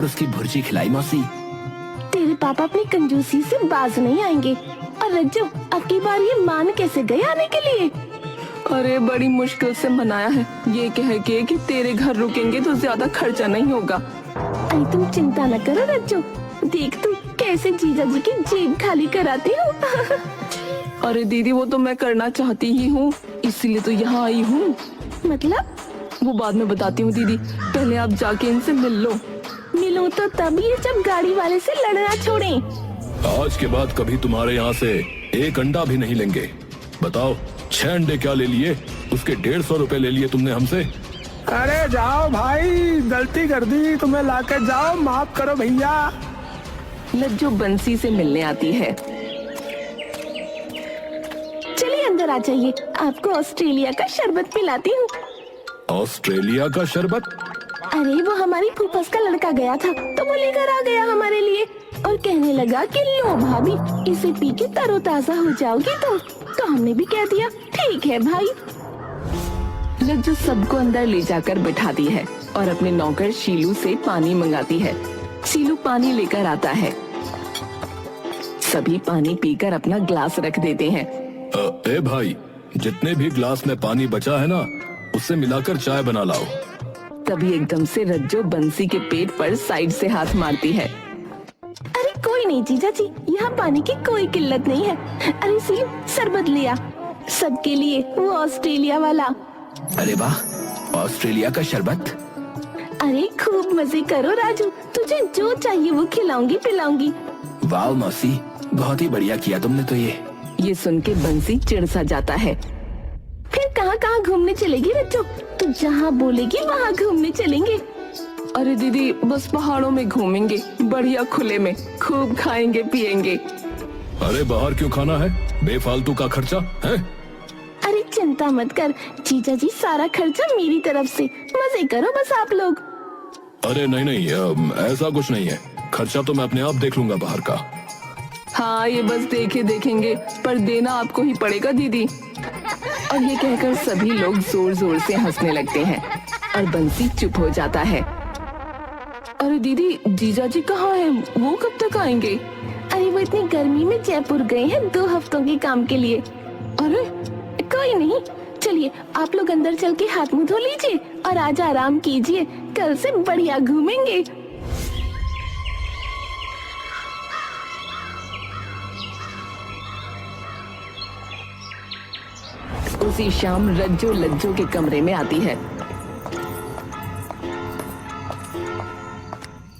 उसकी भुर्जी खिलाई मौसी। तेरे पापा अपनी कंजूसी से बाज नहीं आएंगे। और रज्जू, अब की बार ये मान कैसे गए आने के लिए? अरे बड़ी मुश्किल से मनाया है, ये कह के कि तेरे घर रुकेंगे तो ज्यादा खर्चा नहीं होगा। अरे तुम चिंता न करो रज्जू, देख तुम कैसे जीजा जी की जेब खाली कराती हूँ। अरे दीदी, वो तो मैं करना चाहती ही हूँ, इसीलिए तो यहाँ आई हूँ। मतलब? वो बाद में बताती हूँ दीदी, पहले आप जाके इनसे मिल लो। मिलूं तो तभी जब गाड़ी वाले से लड़ना छोड़ें। आज के बाद कभी तुम्हारे यहाँ से एक अंडा भी नहीं लेंगे। बताओ, 6 अंडे क्या ले लिए? उसके 150 रुपए ले लिए तुमने हमसे। अरे जाओ भाई, गलती कर दी, तुम्हें लाकर जाओ, माफ करो भैया। लज्जो बंसी से मिलने आती है। चलिए अंदर आ जाइए, आपको ऑस्ट्रेलिया का शरबत पिलाती हूँ। ऑस्ट्रेलिया का शरबत? अरे वो हमारी फूफस का लड़का गया था तो वो लेकर आ गया हमारे लिए और कहने लगा कि लो भाभी, इसे पी के तरोताजा हो जाओगी तुम। तो हमने भी कह दिया ठीक है भाई। लज्जो सबको अंदर ले जाकर बिठाती है और अपने नौकर शीलू से पानी मंगाती है। शीलू पानी लेकर आता है। सभी पानी पीकर अपना ग्लास रख देते हैं। ए भाई, जितने भी ग्लास में पानी बचा है ना, उससे मिलाकर चाय बना लाओ। तभी एकदम से रज्जो बंसी के पेट पर साइड से हाथ मारती है। अरे कोई नहीं जीजा जी, यहाँ पानी की कोई किल्लत नहीं है। अरे सीलू, शरबत लिया सबके लिए, वो ऑस्ट्रेलिया वाला। अरे वाह, ऑस्ट्रेलिया का शरबत। अरे खूब मजे करो राजू, तुझे जो चाहिए वो खिलाऊंगी पिलाऊंगी। वाह मौसी, बहुत ही बढ़िया किया तुमने तो ये सुन के बंसी चिढ़ सा जाता है। फिर कहाँ कहाँ घूमने चलेगी बच्चों? तू जहाँ बोलेगी वहाँ घूमने चलेंगे। अरे दीदी, बस पहाड़ों में घूमेंगे, बढ़िया खुले में, खूब खाएंगे पिएंगे। अरे बाहर क्यों खाना है? बेफालतू का खर्चा है। अरे चिंता मत कर जीजा जी, सारा खर्चा मेरी तरफ से, मजे करो बस आप लोग। अरे नहीं नहीं, ऐसा कुछ नहीं है, खर्चा तो मैं अपने आप देख लूंगा बाहर का। हाँ, ये बस देखेंगे, पर देना आपको ही पड़ेगा दीदी। और ये कहकर सभी लोग जोर जोर से हंसने लगते हैं और बंसी चुप हो जाता है। अरे दीदी, जीजा जी कहाँ हैं? वो कब तक आएंगे? अरे वो इतनी गर्मी में जयपुर गए हैं 2 हफ्तों के काम के लिए। अरे कोई नहीं, चलिए आप लोग अंदर चल के हाथ मुंह धो लीजिए और आज आराम कीजिए, कल से बढ़िया घूमेंगे। उसी शाम रज्जो लज्जो के कमरे में आती है।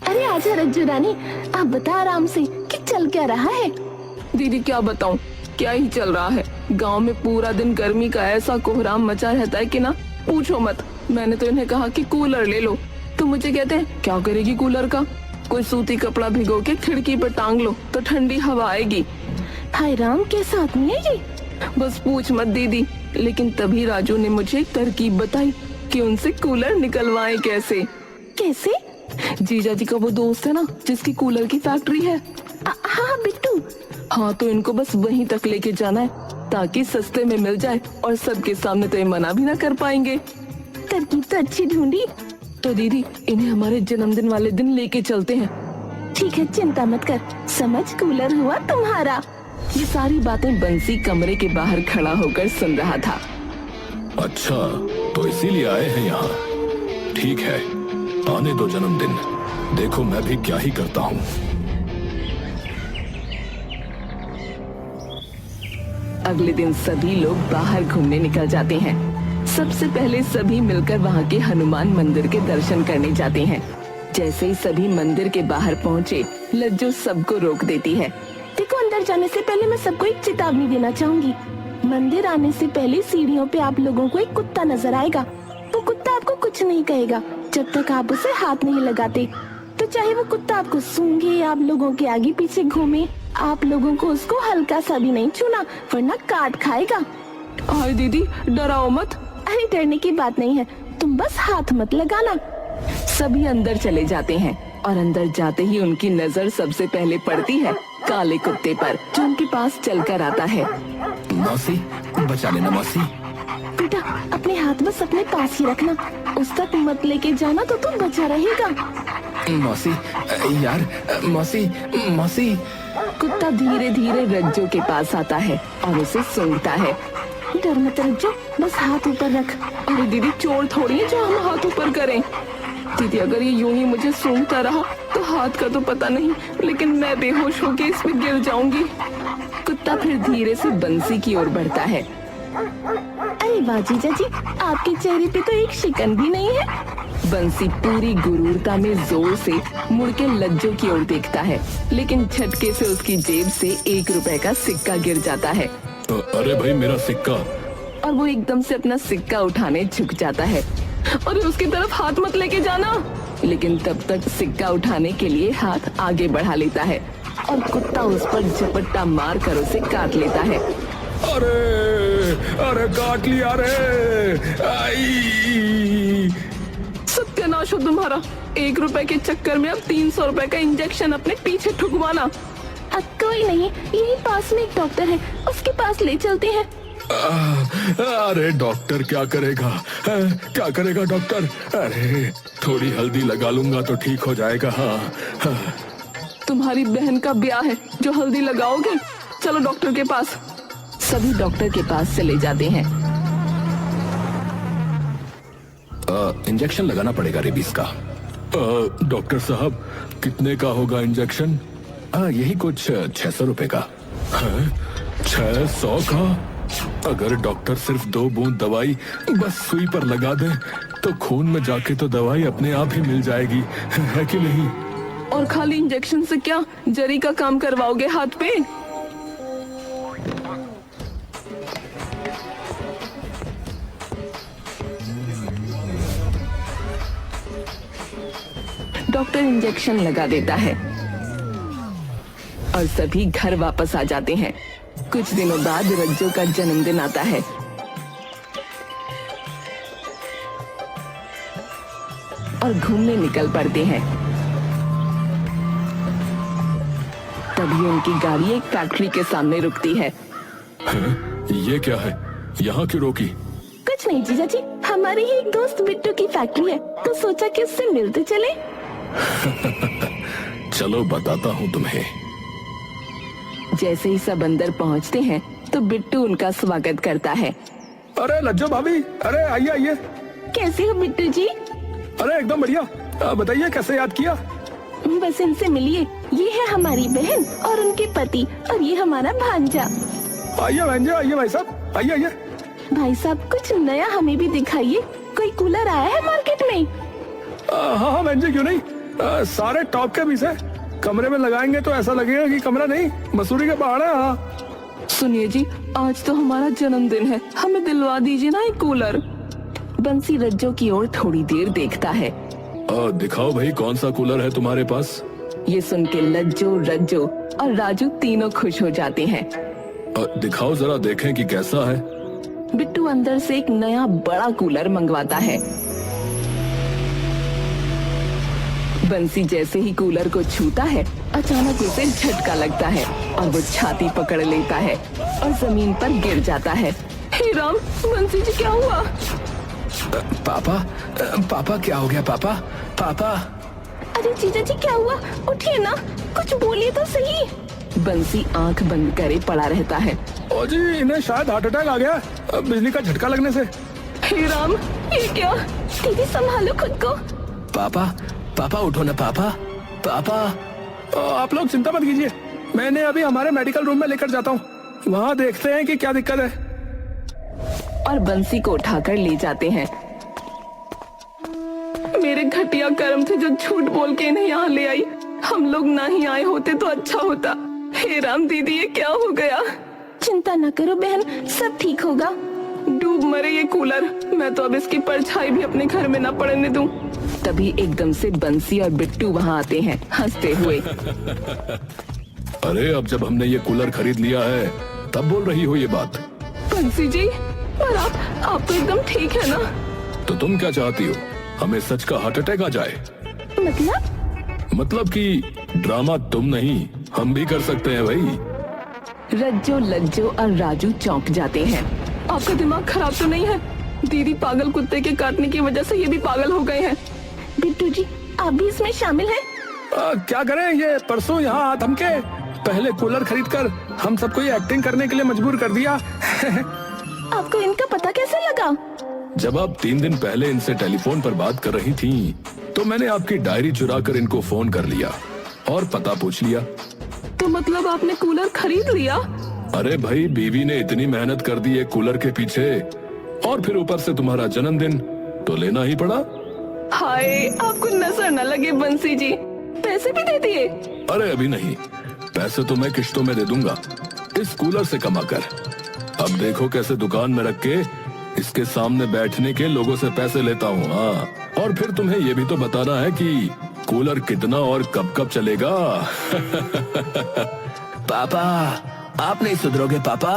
अरे आजा रज्जू रानी, आप बता आराम से कि चल क्या रहा है? दीदी क्या बताऊं, क्या ही चल रहा है। गांव में पूरा दिन गर्मी का ऐसा कोहराम मचा रहता है कि ना पूछो मत। मैंने तो इन्हें कहा कि कूलर ले लो, तो मुझे कहते हैं क्या करेगी कूलर का? कोई सूती कपड़ा भिगो के खिड़की पर टांग लो तो ठंडी हवा आएगी। हाय राम, कैसा आदमी है ये? बस पूछ मत दीदी। लेकिन तभी राजू ने मुझे एक तरकीब बताई कि उनसे कूलर निकलवाएं कैसे। कैसे? जीजा जी का वो दोस्त है ना जिसकी कूलर की फैक्ट्री है। हाँ बिट्टू। हाँ, तो इनको बस वहीं तक लेके जाना है ताकि सस्ते में मिल जाए और सबके सामने तो ये मना भी ना कर पाएंगे। तरकीब तो अच्छी ढूंढी। तो दीदी, इन्हें हमारे जन्मदिन वाले दिन लेके चलते हैं। ठीक है, चिंता मत कर, समझ कूलर हुआ तुम्हारा। ये सारी बातें बंसी कमरे के बाहर खड़ा होकर सुन रहा था। अच्छा, तो इसीलिए आए हैं यहाँ। ठीक है, आने दो जन्मदिन, देखो मैं भी क्या ही करता हूँ। अगले दिन सभी लोग बाहर घूमने निकल जाते हैं। सबसे पहले सभी मिलकर वहाँ के हनुमान मंदिर के दर्शन करने जाते हैं। जैसे ही सभी मंदिर के बाहर पहुँचे, लज्जो सबको रोक देती है। देखो, अंदर जाने से पहले मैं सबको एक चेतावनी देना चाहूंगी। मंदिर आने से पहले सीढ़ियों पे आप लोगों को एक कुत्ता नजर आएगा। वो कुत्ता आपको कुछ नहीं कहेगा जब तक आप उसे हाथ नहीं लगाते। तो चाहे वो कुत्ता आपको सूंघे या आप लोगों के आगे पीछे घूमे, आप लोगों को उसको हल्का सा भी नहीं छूना, वरना काट खाएगा। हाय दीदी, डराओ मत। अरे डरने की बात नहीं है, तुम बस हाथ मत लगाना। सभी अंदर चले जाते हैं और अंदर जाते ही उनकी नजर सबसे पहले पड़ती है काले कुत्ते पर, जो उनके पास चलकर आता है। मौसी, बचा लेना मौसी। बेटा, अपने हाथ बस अपने पास ही रखना, उस तक मत लेके जाना तो तू बचा रहेगा। मौसी, यार मौसी, मौसी। कुत्ता धीरे धीरे रज्जो के पास आता है और उसे सूंघता है। डर मत रज्जो, बस हाथ ऊपर रख। अरे दीदी, चोर थोड़ी है जो हम हाथ ऊपर करें। दीदी, अगर ये यूं ही मुझे सूंघता रहा तो हाथ का तो पता नहीं, लेकिन मैं बेहोश होकर इस पे गिर जाऊंगी। कुत्ता फिर धीरे से बंसी की ओर बढ़ता है। अरे वाह जीजा जी, आपके चेहरे पे तो एक शिकन भी नहीं है। बंसी पूरी गुरूरता में जोर से मुड़ के लज्जो की ओर देखता है, लेकिन झटके से उसकी जेब से 1 रुपए का सिक्का गिर जाता है अरे भाई, मेरा सिक्का। और वो एकदम से अपना सिक्का उठाने झुक जाता है। अरे उसकी तरफ हाथ मत लेके जाना। लेकिन तब तक सिक्का उठाने के लिए हाथ आगे बढ़ा लेता है और कुत्ता उस पर झपट्टा मार कर उसे काट लेता है। अरे अरे, काट लिया रे। आई। सत्यानाश हो तुम्हारा। 1 रुपए के चक्कर में अब 300 रुपए का इंजेक्शन अपने पीछे ठुकवाना। अब कोई नहीं, यही पास में एक डॉक्टर है, उसके पास ले चलते हैं। अरे डॉक्टर क्या करेगा? क्या करेगा डॉक्टर? अरे थोड़ी हल्दी लगा लूंगा तो ठीक हो जाएगा। हाँ। तुम्हारी बहन का ब्याह है जो हल्दी लगाओगे? चलो डॉक्टर के पास। सभी डॉक्टर के पास चले जाते हैं। इंजेक्शन लगाना पड़ेगा रेबीज का। डॉक्टर साहब, कितने का होगा इंजेक्शन? यही कुछ 600 रुपए का। 600 का? अगर डॉक्टर सिर्फ 2 बूंद दवाई बस सुई पर लगा दे तो खून में जाके तो दवाई अपने आप ही मिल जाएगी, है कि नहीं? और खाली इंजेक्शन से क्या जरी का काम करवाओगे हाथ पे? डॉक्टर इंजेक्शन लगा देता है और सभी घर वापस आ जाते हैं। कुछ दिनों बाद रज्जो का जन्मदिन आता है। और घूमने निकल पड़ते हैं। तभी उनकी गाड़ी एक फैक्ट्री के सामने रुकती है। ये क्या है? यहाँ क्यों रोकी? कुछ नहीं जीजा जी, हमारे ही एक दोस्त बिट्टू की फैक्ट्री है, तो सोचा कि उससे मिलते चले। चलो बताता हूँ तुम्हें। जैसे ही सब अंदर पहुँचते हैं तो बिट्टू उनका स्वागत करता है। अरे लज्जो भाभी, अरे आइए आइए। कैसे हो बिट्टू जी? अरे एकदम बढ़िया। बताइए कैसे याद किया? बस इनसे मिलिए, ये है हमारी बहन और उनके पति, और ये हमारा भांजा। आइए बहन जी, आइए भाई साहब, आइए आइए। भाई साहब, कुछ नया हमें भी दिखाइए। कोई कूलर आया है मार्केट में? हाँ हाँ बहन जी, क्यों नहीं। सारे टॉप के पीस है। कमरे में लगाएंगे तो ऐसा लगेगा कि कमरा नहीं, मसूरी के पहाड़ है। हाँ सुनिए जी, आज तो हमारा जन्मदिन है, हमें दिलवा दीजिए ना एक कूलर। बंसी रज्जो की ओर थोड़ी देर देखता है। दिखाओ भाई, कौन सा कूलर है तुम्हारे पास? ये सुन के लज्जो, रज्जो और राजू तीनों खुश हो जाते हैं। दिखाओ जरा, देखें कि कैसा है। बिट्टू अंदर से एक नया बड़ा कूलर मंगवाता है। बंसी जैसे ही कूलर को छूता है, अचानक उसे झटका लगता है और वो छाती पकड़ लेता है और जमीन पर गिर जाता है। हे राम, बंसी जी क्या हुआ? पापा, पापा क्या हो गया? पापा, पापा। अरे जीजा जी क्या हुआ? उठिए ना, कुछ बोलिए तो सही। बंसी आंख बंद करे पड़ा रहता है। ओ जी, इन्हें शायद हार्ट अटैक आ गया बिजली का झटका लगने से। हे राम, ये क्या? दीदी संभालो खुद को। पापा, पापा उठो ना पापा, पापा। आप लोग चिंता मत कीजिए, मैं इन्हें अभी हमारे मेडिकल रूम में लेकर जाता हूँ, वहाँ देखते हैं कि क्या दिक्कत है। और बंसी को उठाकर ले जाते हैं। मेरे घटिया कर्म थे जो झूठ बोल के इन्हें यहाँ ले आई। हम लोग ना ही आए होते तो अच्छा होता। हे राम दीदी, ये क्या हो गया? चिंता न करो बहन, सब ठीक होगा। डूब मरे ये कूलर, मैं तो अब इसकी परछाई भी अपने घर में ना पड़ने दूं। तभी एकदम से बंसी और बिट्टू वहाँ आते हैं हंसते हुए। अरे अब जब हमने ये कूलर खरीद लिया है तब बोल रही हो ये बात? बंसी जी, पर आप तो एकदम ठीक है ना? तो तुम क्या चाहती हो, हमें सच का हार्ट अटैक आ जाए? मतलब कि ड्रामा तुम नहीं, हम भी कर सकते हैं भाई। रज्जो, लज्जो और राजू चौंक जाते हैं। आपका दिमाग खराब तो नहीं है? दीदी पागल कुत्ते के काटने की वजह से ये भी पागल हो गए हैं। बिट्टू जी, आप भी इसमें शामिल हैं? क्या करें, ये परसों यहाँ थमके पहले कूलर खरीद कर हम सबको ये एक्टिंग करने के लिए मजबूर कर दिया। आपको इनका पता कैसे लगा? जब आप 3 दिन पहले इनसे टेलीफोन पर बात कर रही थी तो मैंने आपकी डायरी चुरा कर इनको फोन कर लिया और पता पूछ लिया। तो मतलब आपने कूलर खरीद लिया? अरे भाई, बीवी ने इतनी मेहनत कर दी है कूलर के पीछे, और फिर ऊपर से तुम्हारा जन्मदिन, तो लेना ही पड़ा। हाय, आपको नजर न लगे बंसी जी, पैसे भी दे दिए? अरे अभी नहीं, पैसे तो मैं किश्तों में दे दूंगा, इस कूलर से कमा कर। अब देखो कैसे दुकान में रख के इसके सामने बैठने के लोगों से पैसे लेता हूँ। हाँ, और फिर तुम्हें ये भी तो बताना है कि कूलर कितना और कब कब चलेगा। पापा, आप नहीं सुधरोगे पापा।